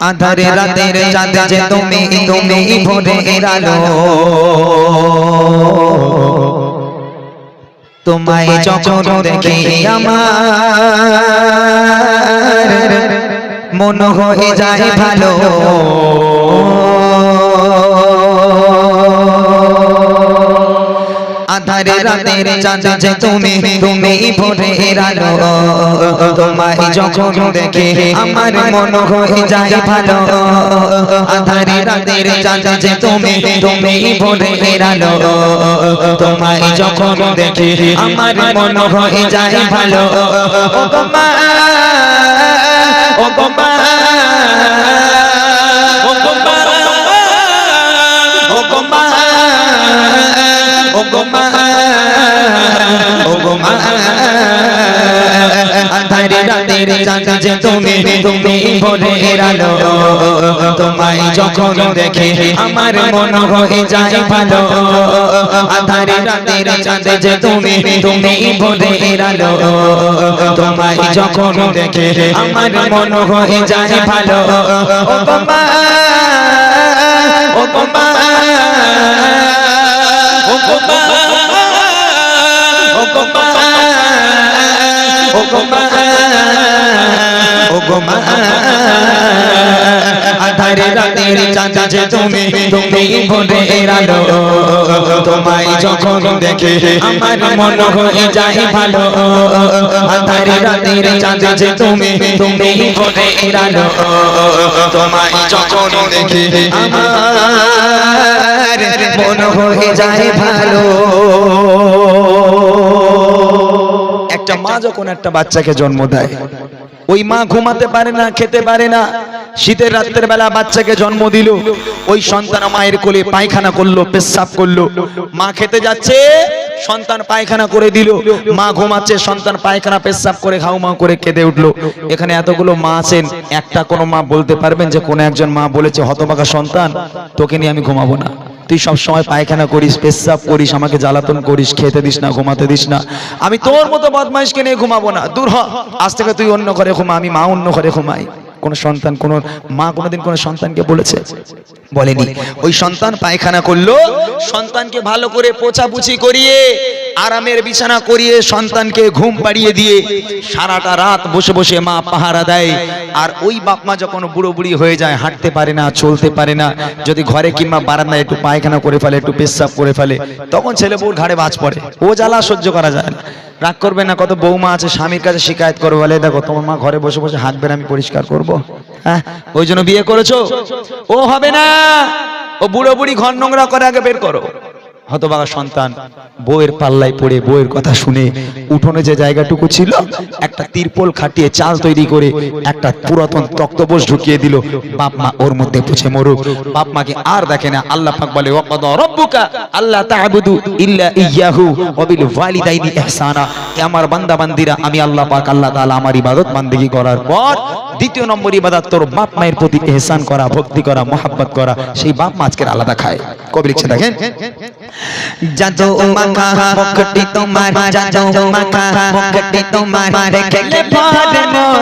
আধারে রাতের চাঁদ যে তুমি ভোরের আলো, তোমায় যখন দেখি আমার মন হয়ে যায় ভালো। আধারে রাতের চাঁদ যে তুমি ভোরের আলো, তোমায় যখন দেখে আমার মন হয়ে যায় ভালো। আধারে রাতের চাঁদ যে তুমি ভোরের আলো, তোমায় যখন দেখে আমার মন হয়ে যায় ভালো। ও গো মা, ও গো মা, ও গো মা, ও গো মা, ও গো মা, ও গো মা। আধারে রাতের চাঁদ যে তুমি ভোরের আলো, তোমায় যখন দেখে আমার মন হয়ে যায় ভালো। আধারে রাতের চাঁদ যে তুমি ভোরের আলো, তোমায় যখন দেখে আমার মন হয়ে যায় ভালো। ও গো মা, ও গো মা, ও গো মা, ও গো মা, ও গো মা, ও গো মা। আধারে রাতের চাঁদ যে তুমি ভোরের আলো, তোমায় যখন দেখে আমার মন হয়ে যায় ভালো। আধারে রাতের চাঁদ যে তুমি ভোরের আলো, তোমায় যখন দেখে আমার মন হয়ে যায় ভালো। একটা মা যখন একটা বাচ্চাকে জন্ম দেয়, ওই মা ঘুমাতে পারে না, খেতে পারে না। শীতের রাতের বেলা বাচ্চাকে জন্ম দিল, ওই সন্তান মায়ের কোলে পায়খানা করলো, পেশাব করলো। মা খেতে যাচ্ছে, সন্তান পায়খানা করে দিল। মা ঘুমাচ্ছে, সন্তান পায়খানা পেশাব করে ঘাউ মাউ করে কেঁদে উঠলো। এখানে এতগুলো মা আছেন, একটা কোনো মা বলতে পারবেন যে কোনো একজন মা বলেছে হতভাগা সন্তান, তোকে নিয়ে আমি ঘুমাবো না, তুই সব সময় পায়খানা করিস, পেশাব করিস, আমাকে জ্বালাতন করিস, খেতে দিস না, ঘুমাতে দিস না, আমি তোর মতো বদমাইশকে নিয়ে ঘুমাবো না, দূর হ, আজ থেকে তুই অন্য ঘরে ঘুমা, আমি মা অন্য ঘরে ঘুমাই। কোন সন্তান, কোন মা কোনোদিন কোন সন্তানকে বলেছে? বলেনি। ওই সন্তান পায়খানা করলো, সন্তানকে ভালো করে পোছাপুছি করিয়ে আরামের বিছানা করিয়ে সন্তানকে ঘুম পাড়িয়ে দিয়ে সারাটা রাত বসে বসে মা পাহারা দেয়। আর ওই বাপ মা যখন বুড়ো বুড়ি হয়ে যায়, হাঁটতে পারে না, চলতে পারে না, যদি ঘরে কিংবা বারান্দায় একটু পায়খানা করে ফেলে, একটু পেশাব করে ফেলে, তখন ছেলে বউর ঘাড়ে বাজ পড়ে। ও জ্বালা সহ্য করা যায় না। রাগ করবে না, কত বৌমা আছে স্বামীর কাছে শিকায়ত করবে, বলে দেখো তোমার মা ঘরে বসে বসে হাঁকবে, আমি পরিষ্কার করবো? হ্যাঁ, ওই জন্য বিয়ে করেছো? ও হবে না, ও বুড়ো বুড়ি ঘর নোংরা করে, আগে বের করো। হতভাগা সন্তান বউয়ের পাল্লায় পড়ে, বউয়ের কথা শুনে উঠোনে যে জায়গাটুকু ছিল একটা তিরপল খাটিয়ে চাল তৈরি করে একটা পুরাতন তক্তপোষ ঢুকিয়ে দিল। বাপ মা ওর মধ্যে পুছে মরুক। বাপ মাকে আর দেখে না। আল্লাহ পাক বলে ওয়াকাদা রাব্বুকা আল্লা তা'বুদু ইল্লা ইয়াহু ওয়া বিল ওয়ালিদাইনি ইহসানা। আমার বান্দা বান্দিরা, আমি আল্লাহ পাক আল্লাহ তাআলা আমার ইবাদত বান্দেগী করার পর দ্বিতীয় নম্বর ইবাদত তোর বাপ মায়ের প্রতি ইহসান করা, ভক্তি করা, মহব্বত করা। সেই বাপ মা আজকের আলাদা খায়। কবি লিখছে দেখেন, জাদু মাখা মুখটি তোমার, জাদু মাখা মুখটি তোমার, দেখলে ভরে মন,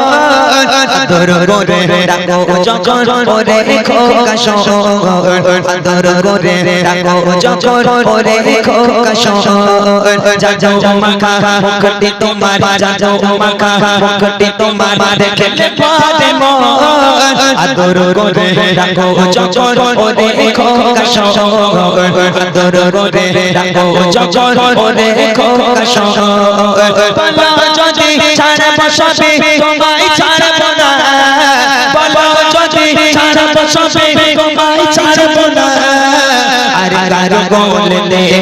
আদর করে ডাকো যখন করে খোকা শোন, আদর করে ডাকো যখন করে খোকা শোন। জাদু মাখা মুখটি তোমার, জাদু মাখা মুখটি তোমার, দেখলে ভরে মন, আদর করে ডাকো যখন করে খোকা শোন, আদর করে ডাকো যখন করে খোকা শোন। বলো যদি ছাড়ব সবে তোমায় ছাড়ব না, বলো যদি ছাড়ব সবে তোমায় ছাড়ব না। আরে কারো বললে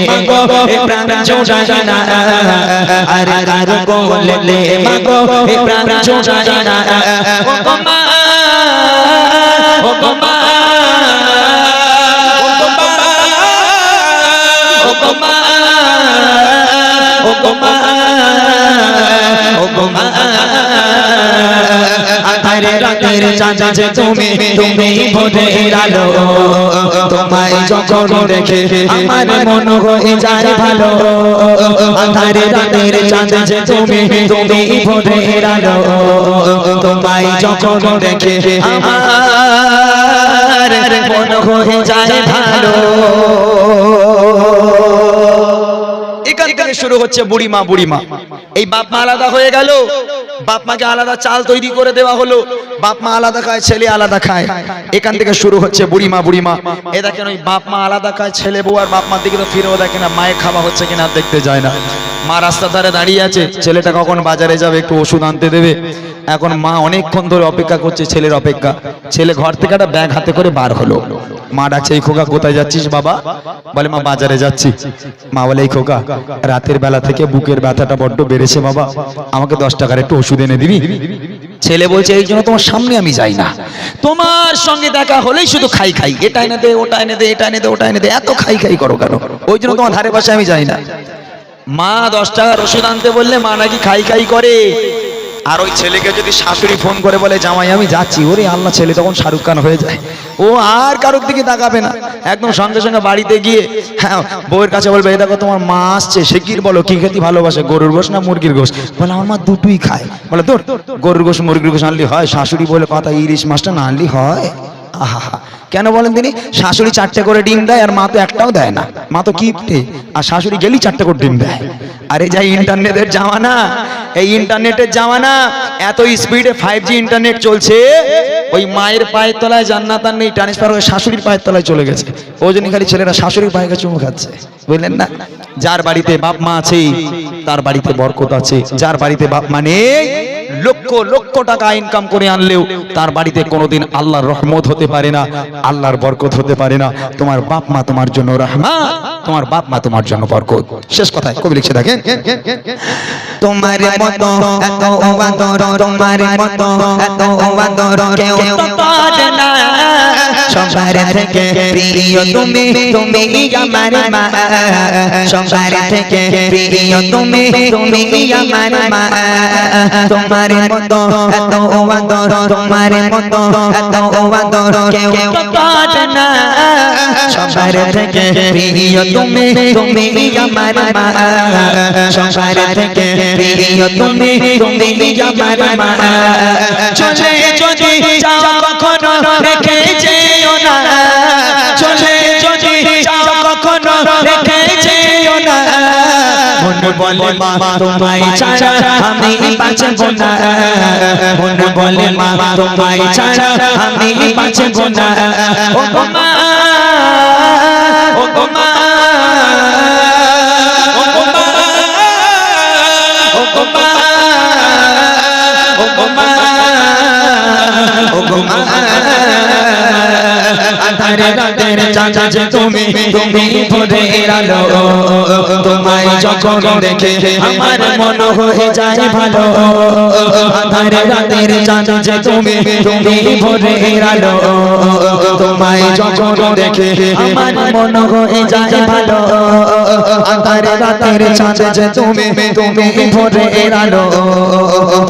মাগো প্রাণ জোড়ায় না, আরে কারো বললে মাগো প্রাণ জোড়ায় না। ও গো মা, ও গো মা, ও গো মা, ও গো মা, ও গো মা। আধারে রাতের চাঁদ যে তুমি তুমি ভোরের আলো তোমায় যখন দেখে আমার মন হয়ে যায় ভালো আধারে রাতের চাঁদ যে তুমি তুমি ভোরের আলো তোমায় যখন দেখে আমার মন হয়ে যায় ভালো। এখান থেকে শুরু হচ্ছে বুড়িমা বুড়িমা। এই বাপ মা আলাদা হয়ে গেল, বাপ মাকে আলাদা চাল তৈরি করে দেওয়া হলো, বাপ মা আলাদা খায় ছেলে আলাদা খায়। এখান থেকে শুরু হচ্ছে বুড়িমা বুড়িমা। এ দেখেন ওই বাপ মা আলাদা খায়, ছেলে বউ আর বাপ মার দিকে তো ফিরেও দেখে না, মায়ের খাওয়া হচ্ছে কিনা দেখতে যায় না। মা রাস্তার ধারে দাঁড়িয়ে আছে, ছেলেটা কখন বাজারে যাবে একটু ওষুধ আনতে দেবে। এখন মা অনেকক্ষণ ধরে অপেক্ষা করছে ছেলের অপেক্ষা। ছেলে ঘর থেকে একটা ব্যাগ হাতে করে বার হলো। মা ডাকছে, এই খোকা কোথায় যাচ্ছিস বাবা? বলে মা বাজারে যাচ্ছি। মা বলে, এই খোকা রাতের বেলা থেকে বুকের ব্যথাটা বড্ড বেড়েছে বাবা, আমাকে 10 টাকার একটু ওষুধ এনে দিবি? ছেলে বলছে, এই জন্য তোমার সামনে আমি যাই না, তোমার সঙ্গে দেখা হলেই শুধু খাই খাই, এটা এনে দে ওটা এনে দে এটা এনে দে ওটা এনে দে, এত খাই খাই করো কেন? ওই জন্য তোমার ধারে পাশে আমি যাই না। মা 10 টাকার ওষুধ আনতে বললে মা নাকি খাই খাই করে। আর ওই ছেলেকে যদি শাশুড়ি ফোন করে বলে জামাই আমি যাচ্ছি, ওরে আল্লাহ, ছেলে তখন শাহরুখ খান হয়ে যায়। ও আর কারোর দিকে তাকাবে না, একদম সঙ্গে সঙ্গে বাড়িতে গিয়ে হ্যাঁ বউয়ের কাছে বলবে, এই দেখো তোমার মা আসছে, সে কি বলো কি খেতে ভালোবাসে, গরুর গোশ না মুরগির গোশ? বলে আমার মা দুটোই খায়। বলে তোর গরুর গোশ মুরগির গোশ আনলি হয়? শাশুড়ি বলে কথা, ইলিশ মাছটা না আনলি হয়? আহা, কেন বলেন তিনি? শাশুড়ি 4টে করে ডিম দেয় আর মা তো একটাও দেয় না, মা তো কিপটে, আর শাশুড়ি গেলি 4টে করে ডিম দেয়। আরে যাই ইন্টারনেটের জামানা, এই ইন্টারনেটের জামানা, এত স্পিডে 5G ইন্টারনেট চলছে, ওই মায়ের পায়ের তলায় জান্নাত আর নেই, ট্রান্সফার হয়ে শাশুড়ির পায়ের তলায় চলে গেছে। ওই জন্য খালি ছেলেরা শাশুড়ির পায়ে চুমু খাচ্ছে, বুঝলেন না? যার বাড়িতে বাপ মা আছে তার বাড়িতে বরকত আছে, যার বাড়িতে বাপ মা নেই লক্ষ লক্ষ টাকা ইনকাম করে আনলেও তার বাড়িতে কোনোদিন আল্লাহর রহমত হতে পারে না, আল্লাহর বরকত হতে পারে না। তোমার বাপ মা তোমার জন্য রহমত, তোমার বাপ মা তোমার জন্য বরকত। শেষ কথায় কবি লিখছে দেখেন, তোমার মতো এত আদর, তোমার মতো এত আদর কেউ তো পারে না, সবার থেকে প্রিয় তুমি, তুমি আমার মা, সবার থেকে প্রিয় তুমি, তুমি আমার মা। তোমার মতো এত আদর, তোমার মতো এত আদর কেউ তো পারে না, সবার থেকে প্রিয় তুমি, তুমি আমার মা, সবার থেকে প্রিয় তুমি, তুমি আমার মা। চলে যদি যাও কখনো রেখে যেও না, চলে যদি যাও কখনো রেখে যেও না, মন বলে মা তোমায় ছাড়া আমি বাঁচব না, মন বলে মা তোমায় ছাড়া আমি বাঁচব না। ও গো মা, ও গো মা, ও গো মা, ও গো মা, ও গো মা, ও গো মা। আধারে রাতের চাঁদ যে তুমি, তুমি ভোরের আলো, তোমায় যখন দেখে আমার মন হয়ে যায় ভালো। আধারে রাতের চাঁদ যে তুমি, তুমি ভোরের আলো, তোমায় যখন দেখে আমার মন হয়ে যায় ভালো। আধারে রাতের চাঁদ যে তুমি, তুমি ভোরের আলো,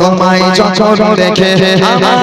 তোমায় যখন দেখে আমার